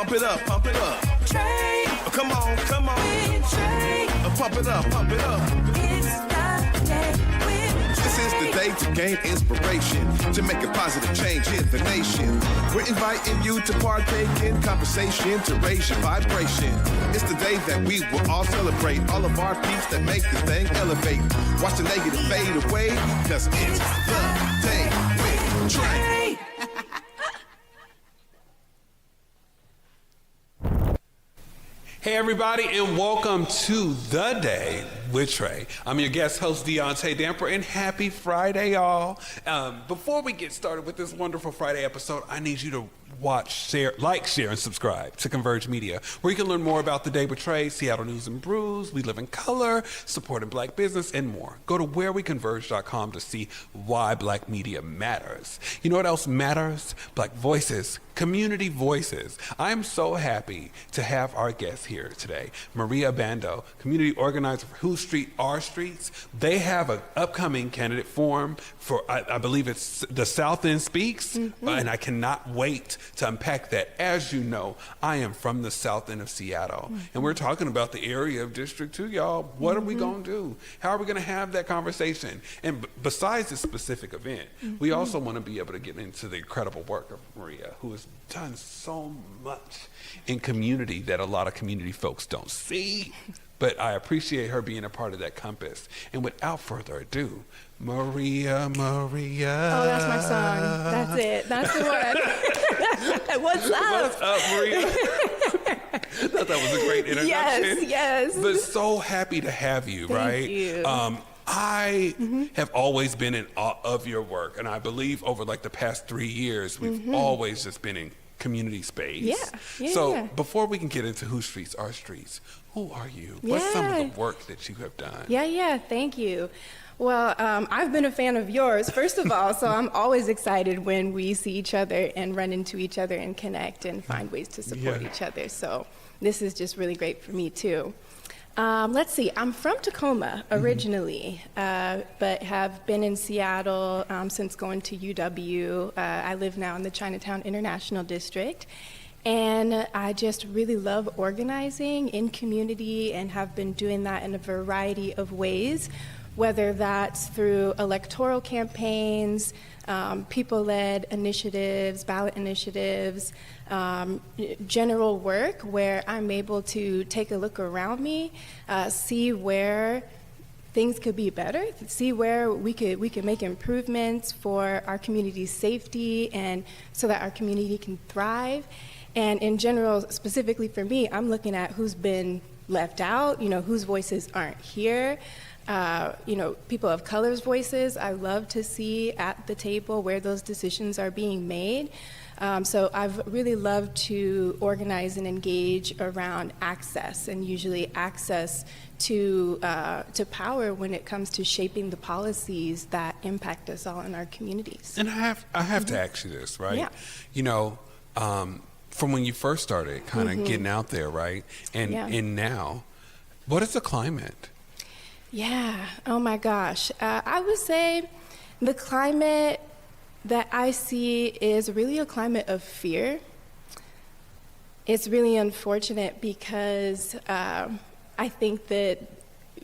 Pump it up, pump it up. Trae. Oh, come on, come on. With Trae. Pump it up, pump it up. It's the day with This is the day to gain inspiration, to make a positive change in the nation. We're inviting you to partake in conversation to raise your vibration. It's the day that we will all celebrate all of our peeps that make this thing elevate. Watch the negative fade away, cause it's the day with Trae. Hey everybody, and welcome to The Day with Trae. I'm your guest host, Deaunte Damper, and happy Friday, y'all. Before we get started with this wonderful Friday episode, I need you to watch, share, and subscribe to Converge Media, where you can learn more about The Day with Trae, Seattle News and Brews, We Live in Color, supporting Black business, and more. Go to whereweconverge.com to see why Black media matters. You know what else matters? Black voices, community voices. I'm so happy to have our guest here today, Maria Abando, community organizer for Who Street, Our Streets. They have an upcoming candidate forum for, I believe it's the Southend Speaks, and I cannot wait to unpack that. As you know, I am from the south end of Seattle, and we're talking about the area of District 2, y'all. What are we going to do? How are we going to have that conversation? And besides this specific event, we also want to be able to get into the incredible work of Maria, who has done so much in community that a lot of community folks don't see. But I appreciate her being a part of that compass. And without further ado, Maria. Oh, that's my song. That's it. That's the one. What's up? What's up, Maria? I thought that was a great introduction. Yes. But so happy to have you, right? Thank you. I have always been in awe of your work. And I believe over like the past 3 years, we've always just been in community space. So before we can get into Who Streets, Our Streets, who are you? What's some of the work that you have done? Thank you. Well, I've been a fan of yours, first of all, so I'm always excited when we see each other and run into each other and connect and find ways to support each other. So this is just really great for me, too. Let's see, I'm from Tacoma originally, but have been in Seattle since going to UW. I live now in the Chinatown International District. And I just really love organizing in community and have been doing that in a variety of ways, whether that's through electoral campaigns, people-led initiatives, ballot initiatives, general work where I'm able to take a look around me, see where things could be better, see where we could make improvements for our community's safety and so that our community can thrive. And in general, specifically for me, I'm looking at who's been left out, whose voices aren't here. People of color's voices, I love to see at the table where those decisions are being made. So I've really loved to organize and engage around access, and usually access to power when it comes to shaping the policies that impact us all in our communities. And I have to ask you this, right? Yeah. From when you first started kind of getting out there, right? And now, what is the climate? Yeah, oh my gosh. I would say the climate that I see is really a climate of fear. It's really unfortunate because I think that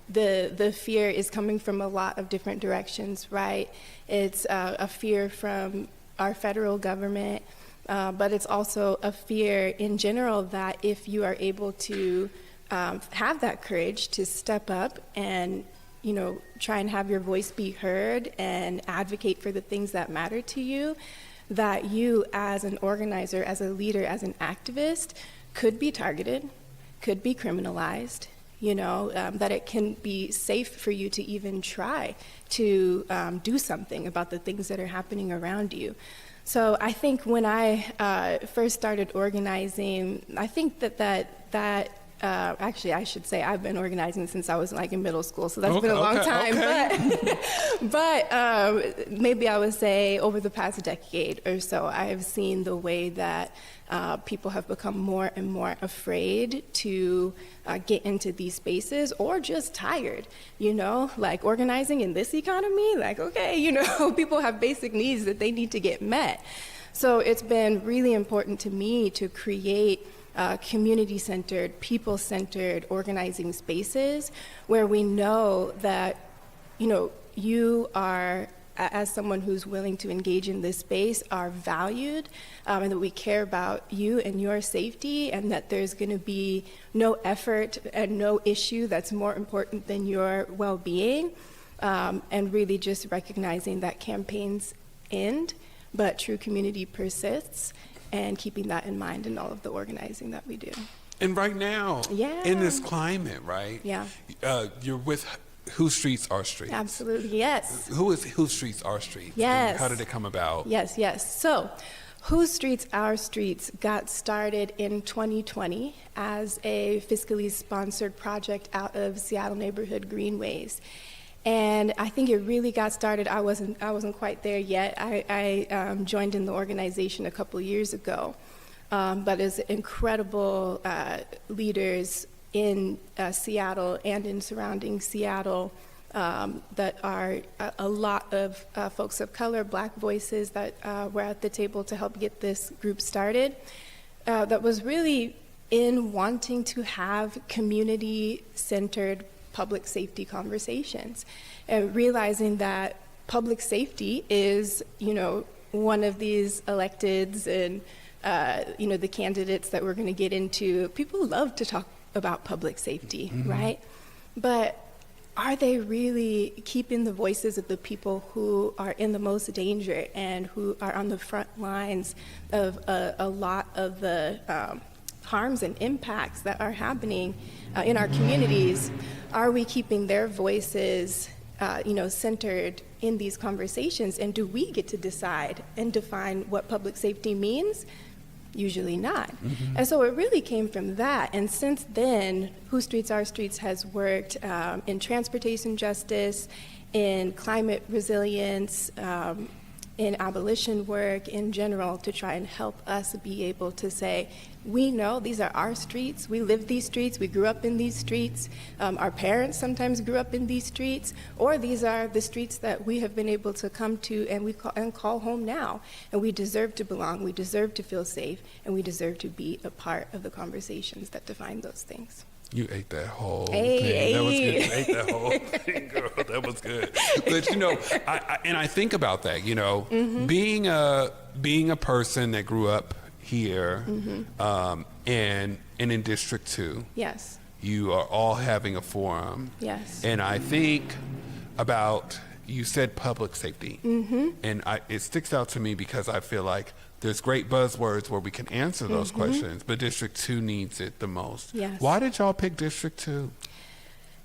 the fear is coming from a lot of different directions, right? It's a fear from our federal government, but it's also a fear in general that if you are able to have that courage to step up and try and have your voice be heard and advocate for the things that matter to you, that you as an organizer, as a leader, as an activist could be targeted, could be criminalized, that it can be safe for you to even try to do something about the things that are happening around you. So I think when I first started organizing, I think that actually, I should say I've been organizing since I was in middle school, so that's been a long time. But maybe I would say over the past decade or so, I have seen the way that people have become more and more afraid to get into these spaces, or just tired, organizing in this economy, people have basic needs that they need to get met. So it's been really important to me to create community-centered, people-centered organizing spaces where we know that, you are, as someone who's willing to engage in this space, are valued, and that we care about you and your safety, and that there's going to be no effort and no issue that's more important than your well-being, and really just recognizing that campaigns end, but true community persists, and keeping that in mind in all of the organizing that we do. And right now, Yeah. in this climate, right? Yeah. You're with Whose Streets Are Streets. Absolutely, yes. Who is Whose Streets Are Streets? Yes. And how did it come about? Yes, yes. So, Whose Streets Our Streets got started in 2020 as a fiscally sponsored project out of Seattle neighborhood greenways. And I think it really got started. I wasn't quite there yet. I joined in the organization a couple years ago, but as incredible leaders in Seattle and in surrounding Seattle that are a lot of folks of color, Black voices that were at the table to help get this group started. That was really in wanting to have community-centered public safety conversations, and realizing that public safety is, one of these electeds and, the candidates that we're going to get into. People love to talk about public safety, right? But are they really keeping the voices of the people who are in the most danger and who are on the front lines of a lot of the harms and impacts that are happening in our communities? Are we keeping their voices, centered in these conversations? And do we get to decide and define what public safety means? Usually not. And so it really came from that. And since then, Whose Streets Our Streets has worked in transportation justice, in climate resilience, in abolition work in general, to try and help us be able to say, we know these are our streets, we live these streets, we grew up in these streets, our parents sometimes grew up in these streets, or these are the streets that we have been able to come to and call home now. And we deserve to belong, we deserve to feel safe, and we deserve to be a part of the conversations that define those things. You ate that whole Hey, thing. That was hey. good. You ate that whole thing, girl. That was good. But I think about that. Being a person that grew up here, and in District 2. Yes. You are all having a forum. Yes. And I think about, you said public safety. And it sticks out to me because I feel like there's great buzzwords where we can answer those questions, but District 2 needs it the most. Yes. Why did y'all pick District 2?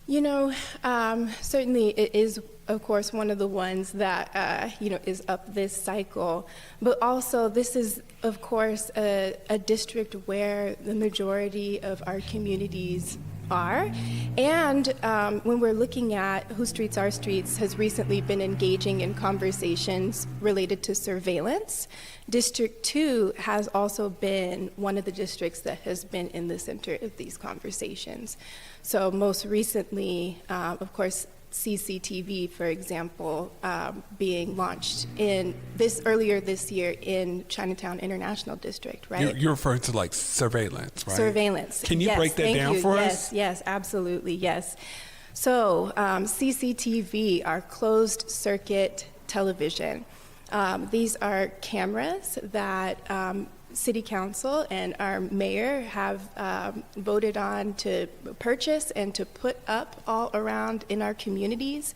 Certainly it is, of course, one of the ones that, is up this cycle. But also this is, of course, a district where the majority of our communities are. And when we're looking at Whose Streets Are Streets has recently been engaging in conversations related to surveillance, District 2 has also been one of the districts that has been in the center of these conversations. So most recently, of course, CCTV, for example, being launched earlier this year in Chinatown International District, right? You're referring to like surveillance, right? Surveillance. Can you Yes, break that thank down you. for Yes, us? yes, absolutely, yes. So CCTV are closed circuit television. These are cameras that City Council and our mayor have voted on to purchase and to put up all around in our communities.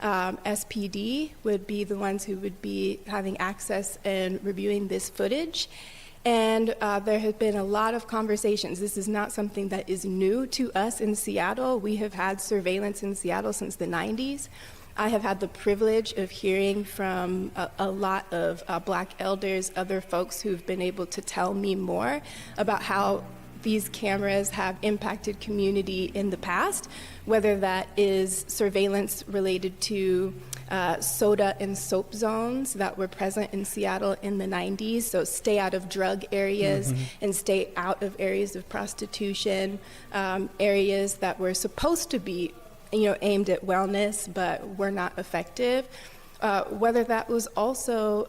SPD would be the ones who would be having access and reviewing this footage. And there have been a lot of conversations. This is not something that is new to us in Seattle. We have had surveillance in Seattle since the 90s. I have had the privilege of hearing from a lot of Black elders, other folks who've been able to tell me more about how these cameras have impacted community in the past, whether that is surveillance related to soda and soap zones that were present in Seattle in the 90s. So stay out of drug areas and stay out of areas of prostitution, areas that were supposed to be aimed at wellness, but were not effective. Whether that was also,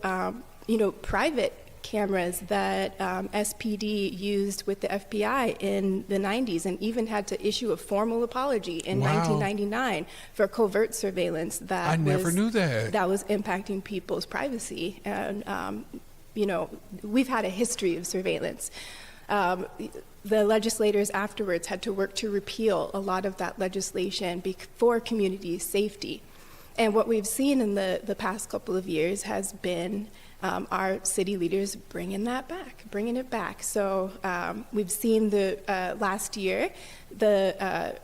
private cameras that SPD used with the FBI in the 90s, and even had to issue a formal apology in Wow. 1999 for covert surveillance that I never knew that. that was impacting people's privacy. And you know, we've had a history of surveillance. The legislators afterwards had to work to repeal a lot of that legislation for community safety. And what we've seen in the past couple of years has been our city leaders bringing it back. So we've seen last year the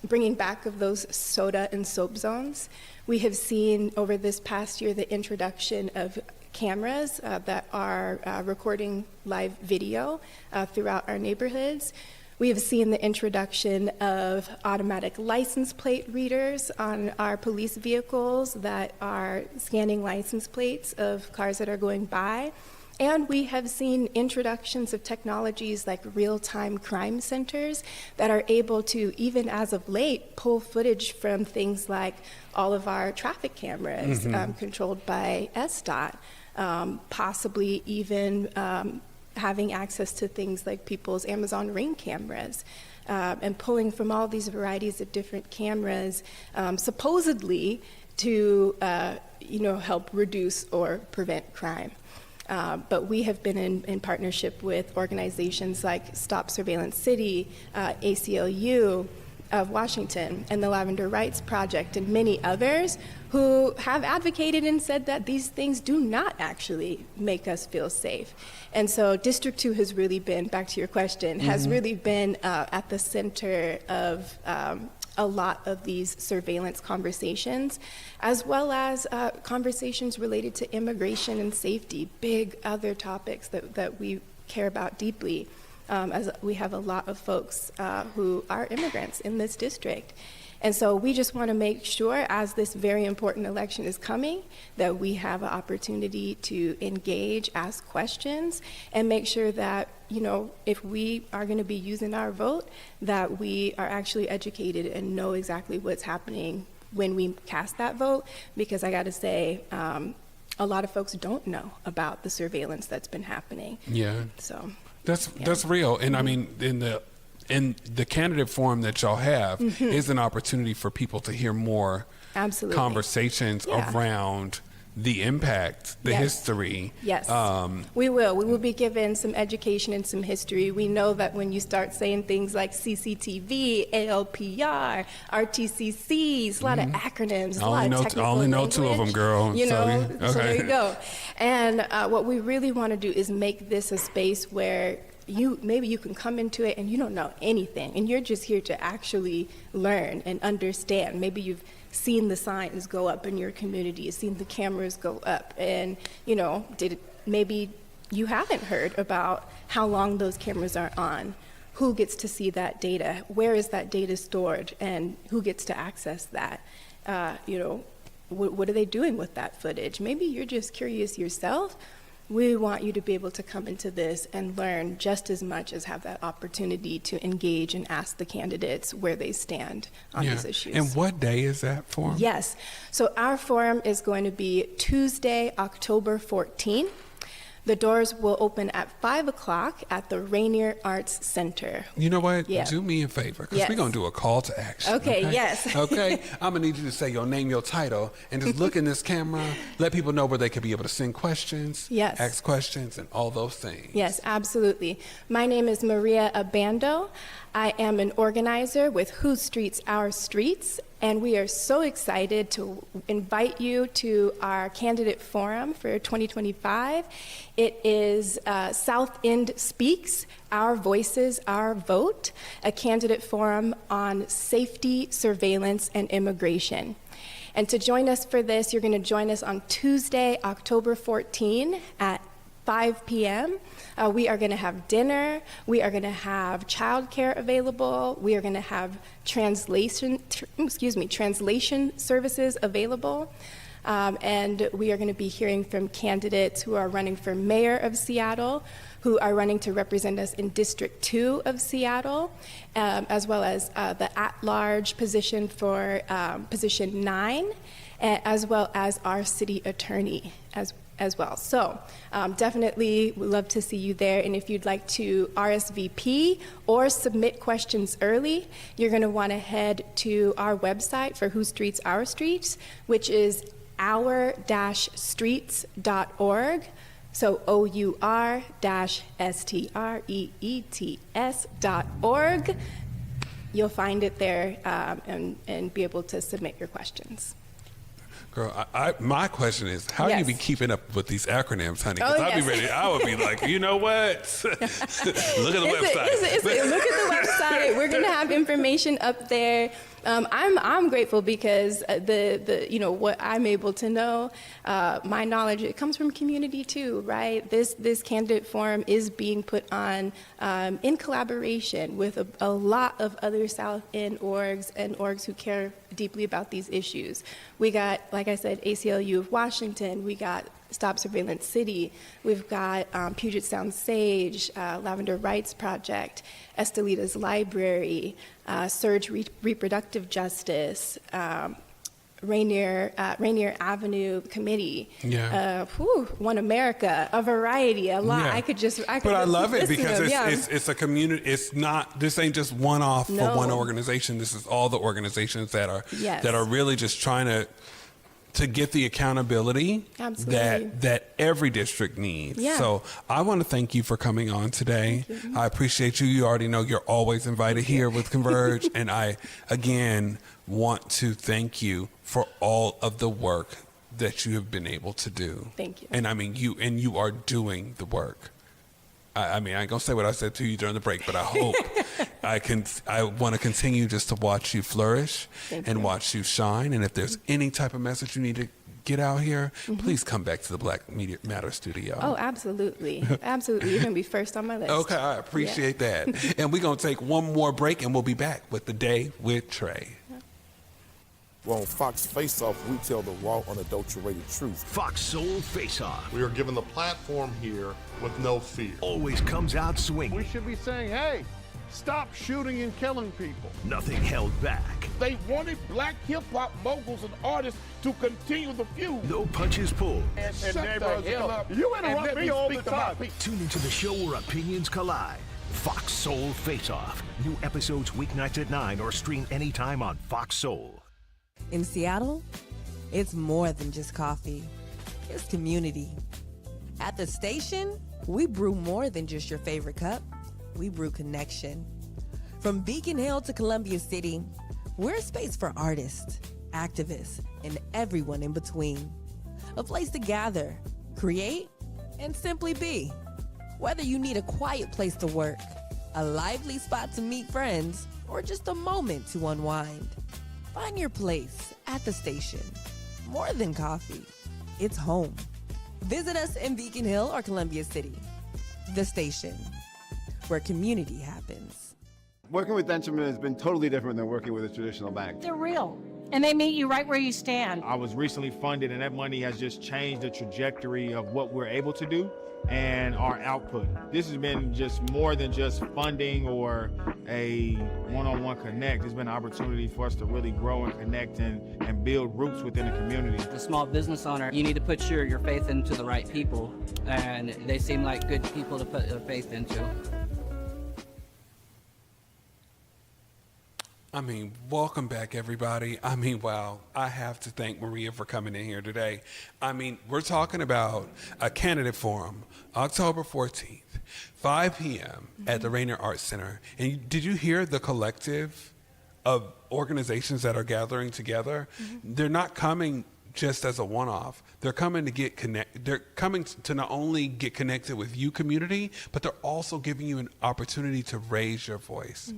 bringing back of those soda and soap zones. We have seen over this past year the introduction of cameras that are recording live video throughout our neighborhoods. We have seen the introduction of automatic license plate readers on our police vehicles that are scanning license plates of cars that are going by. And we have seen introductions of technologies like real-time crime centers that are able to, even as of late, pull footage from things like all of our traffic cameras controlled by SDOT, possibly even having access to things like people's Amazon Ring cameras, and pulling from all these varieties of different cameras, supposedly to help reduce or prevent crime. But we have been in partnership with organizations like Stop Surveillance City, ACLU of Washington, and the Lavender Rights Project, and many others who have advocated and said that these things do not actually make us feel safe. And so District 2 has really been, back to your question, has really been at the center of a lot of these surveillance conversations, as well as conversations related to immigration and safety, big other topics that we care about deeply, as we have a lot of folks who are immigrants in this district. And so we just want to make sure, as this very important election is coming, that we have an opportunity to engage, ask questions, and make sure that, if we are going to be using our vote, that we are actually educated and know exactly what's happening when we cast that vote. Because I got to say, a lot of folks don't know about the surveillance that's been happening. Yeah. So that's real. And I mean, in the candidate forum that y'all have is an opportunity for people to hear more conversations around the impact, the history. Yes, we will. We will be given some education and some history. We know that when you start saying things like CCTV, ALPR, RTCCs, a lot of acronyms, a lot of technical I only know language, two of them, girl. So there you go. And what we really want to do is make this a space where maybe you can come into it and you don't know anything, and you're just here to actually learn and understand. Maybe you've seen the signs go up in your community, you've seen the cameras go up, and maybe you haven't heard about how long those cameras are on, who gets to see that data, where is that data stored, and who gets to access that. What are they doing with that footage? Maybe you're just curious yourself. We want you to be able to come into this and learn just as much as have that opportunity to engage and ask the candidates where they stand on these issues. And what day is that forum? Yes. So our forum is going to be Tuesday, October 14. The doors will open at 5 o'clock at the Rainier Arts Center. You know what? Yeah. Do me a favor, because we're going to do a call to action. Okay, yes. Okay? I'm going to need you to say your name, your title, and just look in this camera, let people know where they could be able to send questions, ask questions, and all those things. Yes, absolutely. My name is Maria Abando. I am an organizer with Who Streets Our Streets, and we are so excited to invite you to our candidate forum for 2025. It is Southend Speaks, Our Voices, Our Vote, a candidate forum on safety, surveillance, and immigration. And to join us for this, you're going to join us on Tuesday, October 14 at 5 p.m. We are going to have dinner. We are going to have childcare available. We are going to have translation services available. And we are going to be hearing from candidates who are running for mayor of Seattle, who are running to represent us in District 2 of Seattle, as well as the at-large position for position 9, as well as our city attorney as well. So definitely would love to see you there. And if you'd like to RSVP or submit questions early, you're going to want to head to our website for Who Streets Our Streets, which is our-streets.org. So our-streets.org. You'll find it there and be able to submit your questions. Girl, my question is, how do you be keeping up with these acronyms, honey? Because I'd be ready. I would be like, you know what? Look at the website. Look at the website. We're going to have information up there. I'm grateful because what I'm able to know, my knowledge, it comes from community too, right? This candidate forum is being put on in collaboration with a lot of other South End orgs and orgs who care deeply about these issues. We got, like I said, ACLU of Washington. We got Stop Surveillance City. We've got Puget Sound Sage, Lavender Rights Project, Estelita's Library, Surge Reproductive Justice, Rainier Avenue Committee, One America, a variety, a lot. Yeah. But I love it because it's a community. It's not. This ain't just one off for one organization. This is all the organizations that are really just trying to get the accountability that every district needs. Yeah. So I want to thank you for coming on today. I appreciate you. You already know you're always invited here with Converge. And I, again, want to thank you for all of the work that you have been able to do. Thank you. And I mean, you are doing the work. I mean, I ain't gonna say what I said to you during the break, but I hope I want to continue just to watch you flourish and watch you shine. And if there's any type of message you need to get out here, please come back to the Black Media Matter studio. Oh, absolutely. Absolutely. You're gonna be first on my list. Okay, I appreciate that. And we're gonna take one more break and we'll be back with The Day with Trae. Well, on Fox Face Off, we tell the raw, unadulterated truth. Fox Soul Face Off. We are given the platform here with no fear. Always comes out swinging. We should be saying, hey, stop shooting and killing people. Nothing held back. They wanted black hip-hop moguls and artists to continue the feud. No punches pulled. And neighbors, you interrupt me all the time. Tune into the show where opinions collide. Fox Soul Face Off. New episodes weeknights at 9 or stream anytime on Fox Soul. In Seattle, it's more than just coffee. It's community. At the station, we brew more than just your favorite cup. We brew connection. From Beacon Hill to Columbia City, we're a space for artists, activists, and everyone in between. A place to gather, create, and simply be. Whether you need a quiet place to work, a lively spot to meet friends, or just a moment to unwind, find your place at the station. More than coffee, it's home. Visit us in Beacon Hill or Columbia City. The Station, where community happens. Working with Deaunte has been totally different than working with a traditional bank. They're real, and they meet you right where you stand. I was recently funded, and that money has just changed the trajectory of what we're able to do and our output. This has been just more than just funding or a one-on-one connect. It's been an opportunity for us to really grow and connect and build roots within the community. As a small business owner, you need to put your faith into the right people, and they seem like good people to put your faith into. I mean, welcome back, everybody. I mean, wow, I have to thank Maria for coming in here today. I mean, we're talking about a candidate forum, October 14th, 5 p.m. at the Rainier Arts Center. And did you hear the collective of organizations that are gathering together? They're not coming just as a one-off. They're coming to get They're coming to not only get connected with you, community, but they're also giving you an opportunity to raise your voice.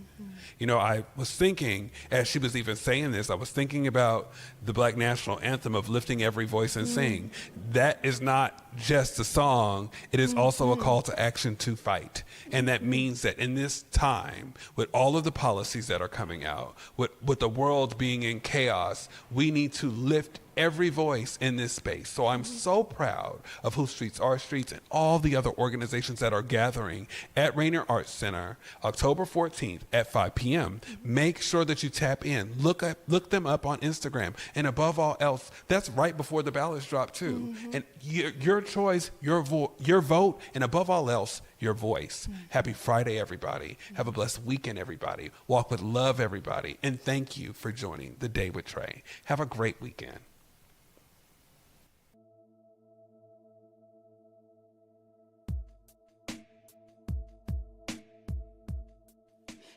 You know, I was thinking, as she was even saying this, I was thinking about the Black National Anthem of lifting every voice and sing. That is not just a song. It is also a call to action to fight. And that means that in this time, with all of the policies that are coming out, with the world being in chaos, we need to lift every voice in this space. So I'm so proud of Who Streets Are Streets and all the other organizations that are gathering at Rainier Arts Center October 14th at 5 p.m. Make sure that you tap in. Look them up on Instagram. And above all else, that's right before the ballots drop too. And your choice, your vote, and above all else, your voice. Happy Friday, everybody. Have a blessed weekend, everybody. Walk with love, everybody. And thank you for joining The Day with Trae. Have a great weekend.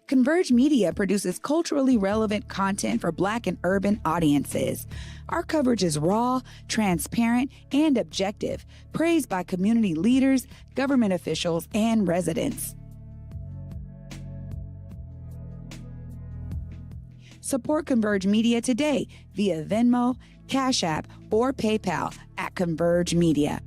Converge Media produces culturally relevant content for Black and urban audiences. Our coverage is raw, transparent, and objective, praised by community leaders, government officials, and residents. Support Converge Media today via Venmo, Cash App, or PayPal at Converge Media.